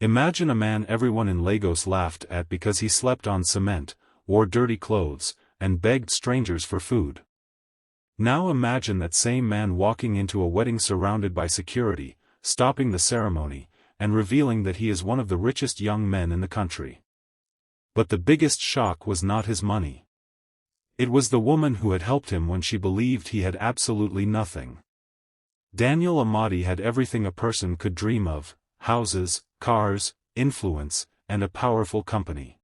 Imagine a man everyone in Lagos laughed at because he slept on cement, wore dirty clothes, and begged strangers for food. Now imagine that same man walking into a wedding surrounded by security, stopping the ceremony, and revealing that he is one of the richest young men in the country. But the biggest shock was not his money. It was the woman who had helped him when she believed he had absolutely nothing. Daniel Amadi had everything a person could dream of: houses, cars, influence, and a powerful company.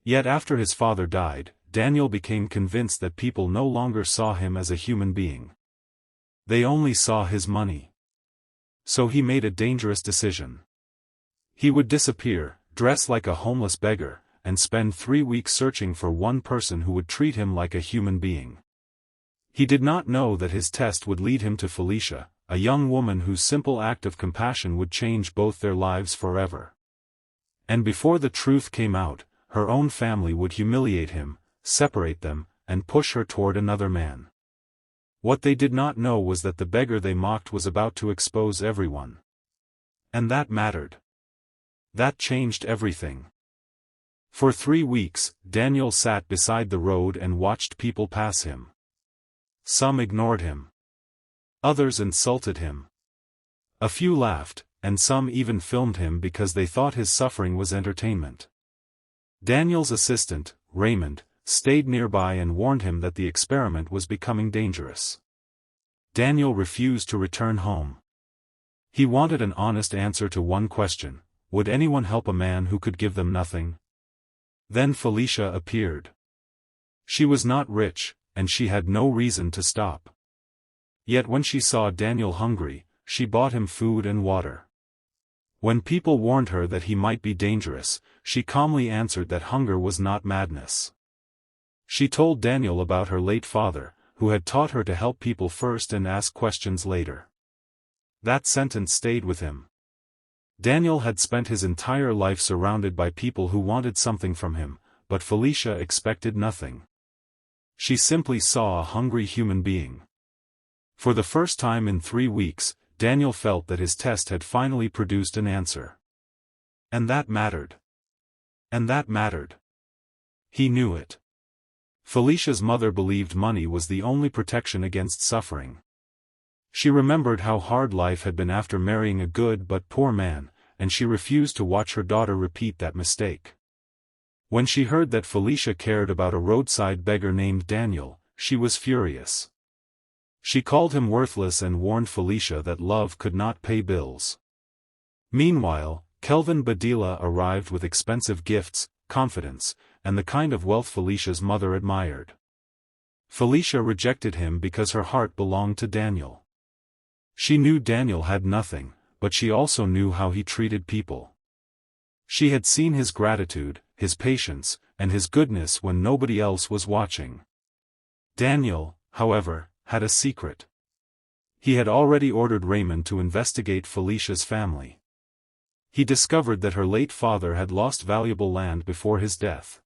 Yet after his father died, Daniel became convinced that people no longer saw him as a human being. They only saw his money. So he made a dangerous decision. He would disappear, dress like a homeless beggar, and spend 3 weeks searching for one person who would treat him like a human being. He did not know that his test would lead him to Felicia, a young woman whose simple act of compassion would change both their lives forever. And before the truth came out, her own family would humiliate him, separate them, and push her toward another man. What they did not know was that the beggar they mocked was about to expose everyone. And that mattered. That changed everything. For 3 weeks, Daniel sat beside the road and watched people pass him. Some ignored him. Others insulted him. A few laughed, and some even filmed him because they thought his suffering was entertainment. Daniel's assistant, Raymond, stayed nearby and warned him that the experiment was becoming dangerous. Daniel refused to return home. He wanted an honest answer to one question: would anyone help a man who could give them nothing? Then Felicia appeared. She was not rich, and she had no reason to stop. Yet when she saw Daniel hungry, she bought him food and water. When people warned her that he might be dangerous, she calmly answered that hunger was not madness. She told Daniel about her late father, who had taught her to help people first and ask questions later. That sentence stayed with him. Daniel had spent his entire life surrounded by people who wanted something from him, but Felicia expected nothing. She simply saw a hungry human being. For the first time in 3 weeks, Daniel felt that his test had finally produced an answer. And that mattered. And that mattered. He knew it. Felicia's mother believed money was the only protection against suffering. She remembered how hard life had been after marrying a good but poor man, and she refused to watch her daughter repeat that mistake. When she heard that Felicia cared about a roadside beggar named Daniel, she was furious. She called him worthless and warned Felicia that love could not pay bills. Meanwhile, Kelvin Badila arrived with expensive gifts, confidence, and the kind of wealth Felicia's mother admired. Felicia rejected him because her heart belonged to Daniel. She knew Daniel had nothing, but she also knew how he treated people. She had seen his gratitude, his patience, and his goodness when nobody else was watching. Daniel, however, had a secret. He had already ordered Raymond to investigate Felicia's family. He discovered that her late father had lost valuable land before his death.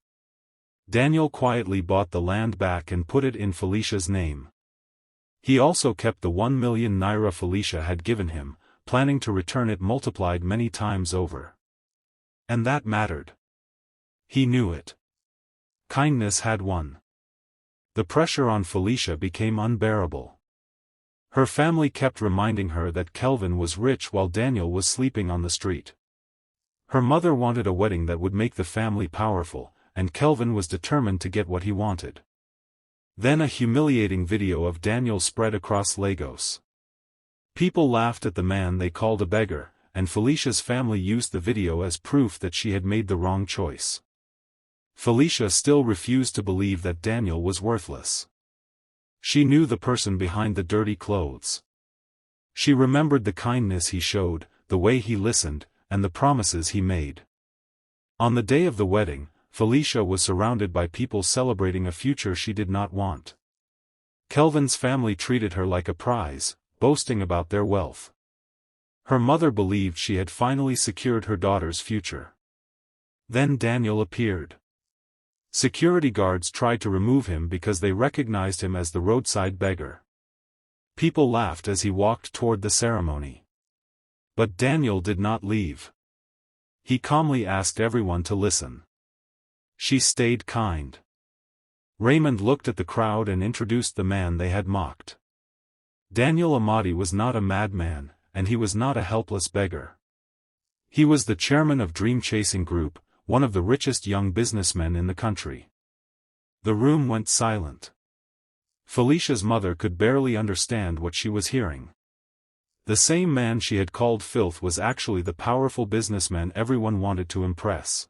Daniel quietly bought the land back and put it in Felicia's name. He also kept the 1 million naira Felicia had given him, planning to return it multiplied many times over. And that mattered. He knew it. Kindness had won. The pressure on Felicia became unbearable. Her family kept reminding her that Kelvin was rich while Daniel was sleeping on the street. Her mother wanted a wedding that would make the family powerful, and Kelvin was determined to get what he wanted. Then a humiliating video of Daniel spread across Lagos. People laughed at the man they called a beggar, and Felicia's family used the video as proof that she had made the wrong choice. Felicia still refused to believe that Daniel was worthless. She knew the person behind the dirty clothes. She remembered the kindness he showed, the way he listened, and the promises he made. On the day of the wedding, Felicia was surrounded by people celebrating a future she did not want. Kelvin's family treated her like a prize, boasting about their wealth. Her mother believed she had finally secured her daughter's future. Then Daniel appeared. Security guards tried to remove him because they recognized him as the roadside beggar. People laughed as he walked toward the ceremony. But Daniel did not leave. He calmly asked everyone to listen. She stayed kind. Raymond looked at the crowd and introduced the man they had mocked. Daniel Amati was not a madman, and he was not a helpless beggar. He was the chairman of Dream Chasing Group, one of the richest young businessmen in the country. The room went silent. Felicia's mother could barely understand what she was hearing. The same man she had called filth was actually the powerful businessman everyone wanted to impress.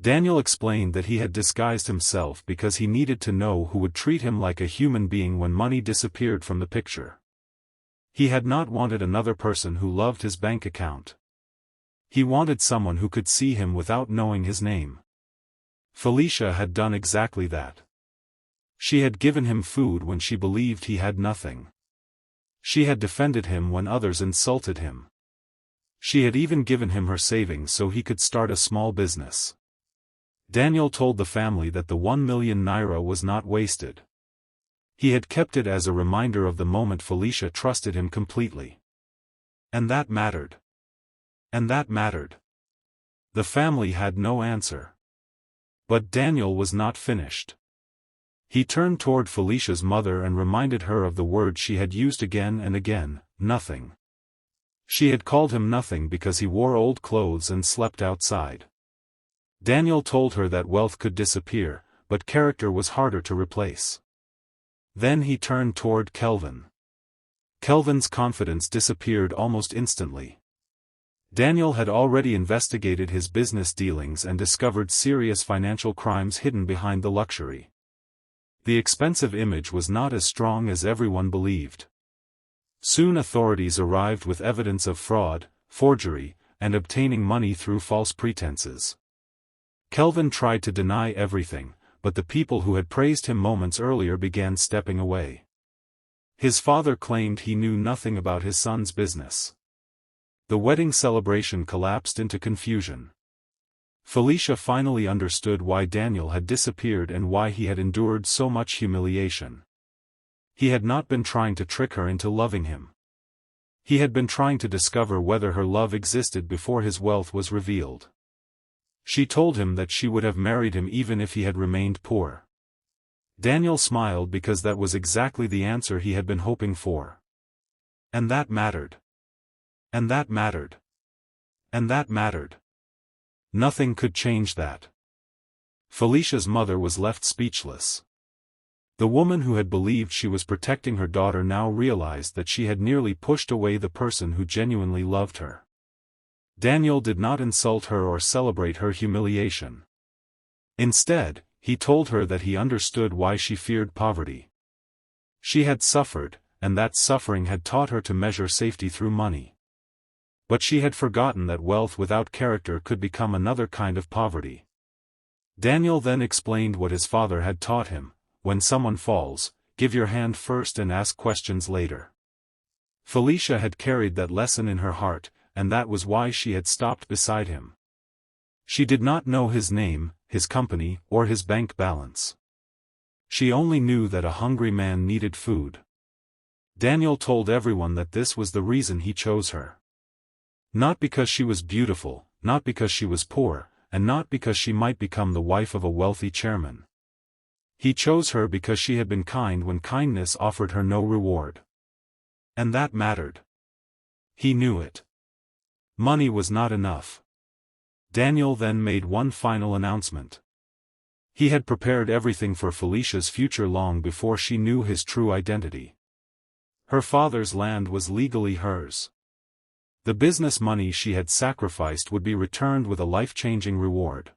Daniel explained that he had disguised himself because he needed to know who would treat him like a human being when money disappeared from the picture. He had not wanted another person who loved his bank account. He wanted someone who could see him without knowing his name. Felicia had done exactly that. She had given him food when she believed he had nothing. She had defended him when others insulted him. She had even given him her savings so he could start a small business. Daniel told the family that the 1 million naira was not wasted. He had kept it as a reminder of the moment Felicia trusted him completely. And that mattered. And that mattered. The family had no answer. But Daniel was not finished. He turned toward Felicia's mother and reminded her of the word she had used again and again, nothing. She had called him nothing because he wore old clothes and slept outside. Daniel told her that wealth could disappear, but character was harder to replace. Then he turned toward Kelvin. Kelvin's confidence disappeared almost instantly. Daniel had already investigated his business dealings and discovered serious financial crimes hidden behind the luxury. The expensive image was not as strong as everyone believed. Soon authorities arrived with evidence of fraud, forgery, and obtaining money through false pretenses. Kelvin tried to deny everything, but the people who had praised him moments earlier began stepping away. His father claimed he knew nothing about his son's business. The wedding celebration collapsed into confusion. Felicia finally understood why Daniel had disappeared and why he had endured so much humiliation. He had not been trying to trick her into loving him. He had been trying to discover whether her love existed before his wealth was revealed. She told him that she would have married him even if he had remained poor. Daniel smiled because that was exactly the answer he had been hoping for. And that mattered. And that mattered. And that mattered. Nothing could change that. Felicia's mother was left speechless. The woman who had believed she was protecting her daughter now realized that she had nearly pushed away the person who genuinely loved her. Daniel did not insult her or celebrate her humiliation. Instead, he told her that he understood why she feared poverty. She had suffered, and that suffering had taught her to measure safety through money. But she had forgotten that wealth without character could become another kind of poverty. Daniel then explained what his father had taught him: when someone falls, give your hand first and ask questions later. Felicia had carried that lesson in her heart, and that was why she had stopped beside him. She did not know his name, his company, or his bank balance. She only knew that a hungry man needed food. Daniel told everyone that this was the reason he chose her. Not because she was beautiful, not because she was poor, and not because she might become the wife of a wealthy chairman. He chose her because she had been kind when kindness offered her no reward. And that mattered. He knew it. Money was not enough. Daniel then made one final announcement. He had prepared everything for Felicia's future long before she knew his true identity. Her father's land was legally hers. The business money she had sacrificed would be returned with a life-changing reward.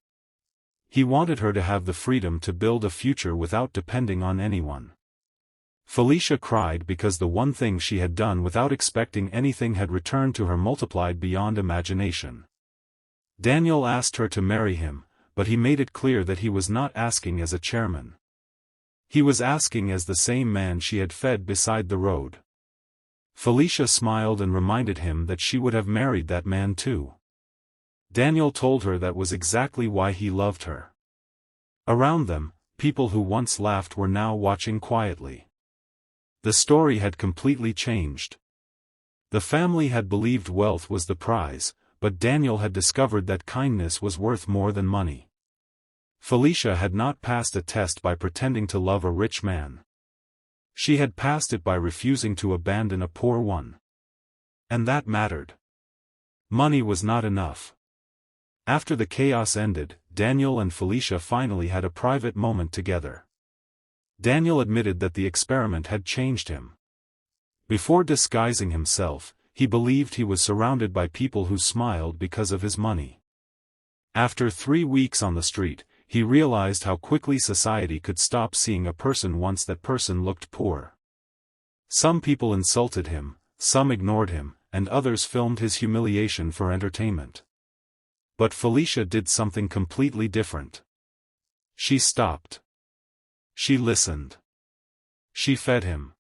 He wanted her to have the freedom to build a future without depending on anyone. Felicia cried because the one thing she had done without expecting anything had returned to her multiplied beyond imagination. Daniel asked her to marry him, but he made it clear that he was not asking as a chairman. He was asking as the same man she had fed beside the road. Felicia smiled and reminded him that she would have married that man too. Daniel told her that was exactly why he loved her. Around them, people who once laughed were now watching quietly. The story had completely changed. The family had believed wealth was the prize, but Daniel had discovered that kindness was worth more than money. Felicia had not passed a test by pretending to love a rich man. She had passed it by refusing to abandon a poor one. And that mattered. Money was not enough. After the chaos ended, Daniel and Felicia finally had a private moment together. Daniel admitted that the experiment had changed him. Before disguising himself, he believed he was surrounded by people who smiled because of his money. After 3 weeks on the street, he realized how quickly society could stop seeing a person once that person looked poor. Some people insulted him, some ignored him, and others filmed his humiliation for entertainment. But Felicia did something completely different. She stopped. She listened. She fed him.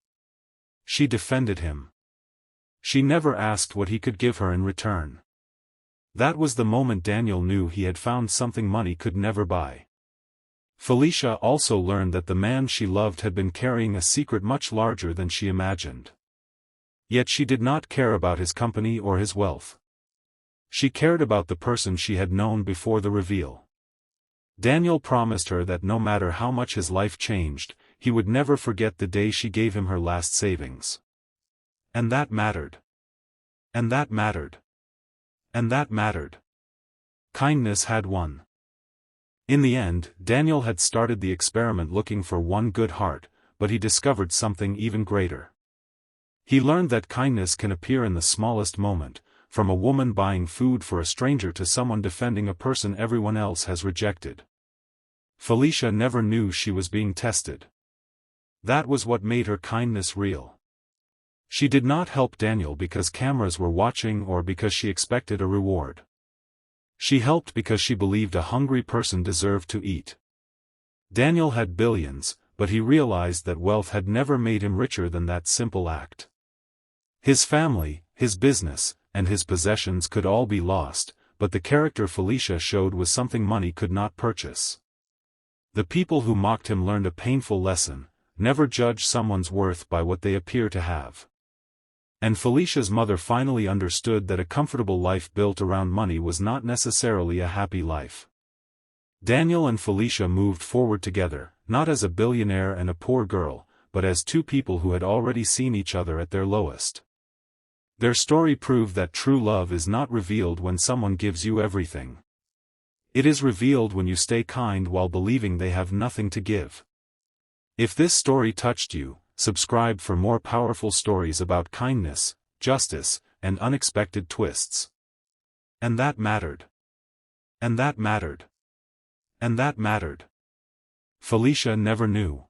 She defended him. She never asked what he could give her in return. That was the moment Daniel knew he had found something money could never buy. Felicia also learned that the man she loved had been carrying a secret much larger than she imagined. Yet she did not care about his company or his wealth. She cared about the person she had known before the reveal. Daniel promised her that no matter how much his life changed, he would never forget the day she gave him her last savings. And that mattered. And that mattered. And that mattered. Kindness had won. In the end, Daniel had started the experiment looking for one good heart, but he discovered something even greater. He learned that kindness can appear in the smallest moment, from a woman buying food for a stranger to someone defending a person everyone else has rejected. Felicia never knew she was being tested. That was what made her kindness real. She did not help Daniel because cameras were watching or because she expected a reward. She helped because she believed a hungry person deserved to eat. Daniel had billions, but he realized that wealth had never made him richer than that simple act. His family, his business, and his possessions could all be lost, but the character Felicia showed was something money could not purchase. The people who mocked him learned a painful lesson: never judge someone's worth by what they appear to have. And Felicia's mother finally understood that a comfortable life built around money was not necessarily a happy life. Daniel and Felicia moved forward together, not as a billionaire and a poor girl, but as two people who had already seen each other at their lowest. Their story proved that true love is not revealed when someone gives you everything. It is revealed when you stay kind while believing they have nothing to give. If this story touched you, subscribe for more powerful stories about kindness, justice, and unexpected twists. And that mattered. And that mattered. And that mattered. Felicia never knew.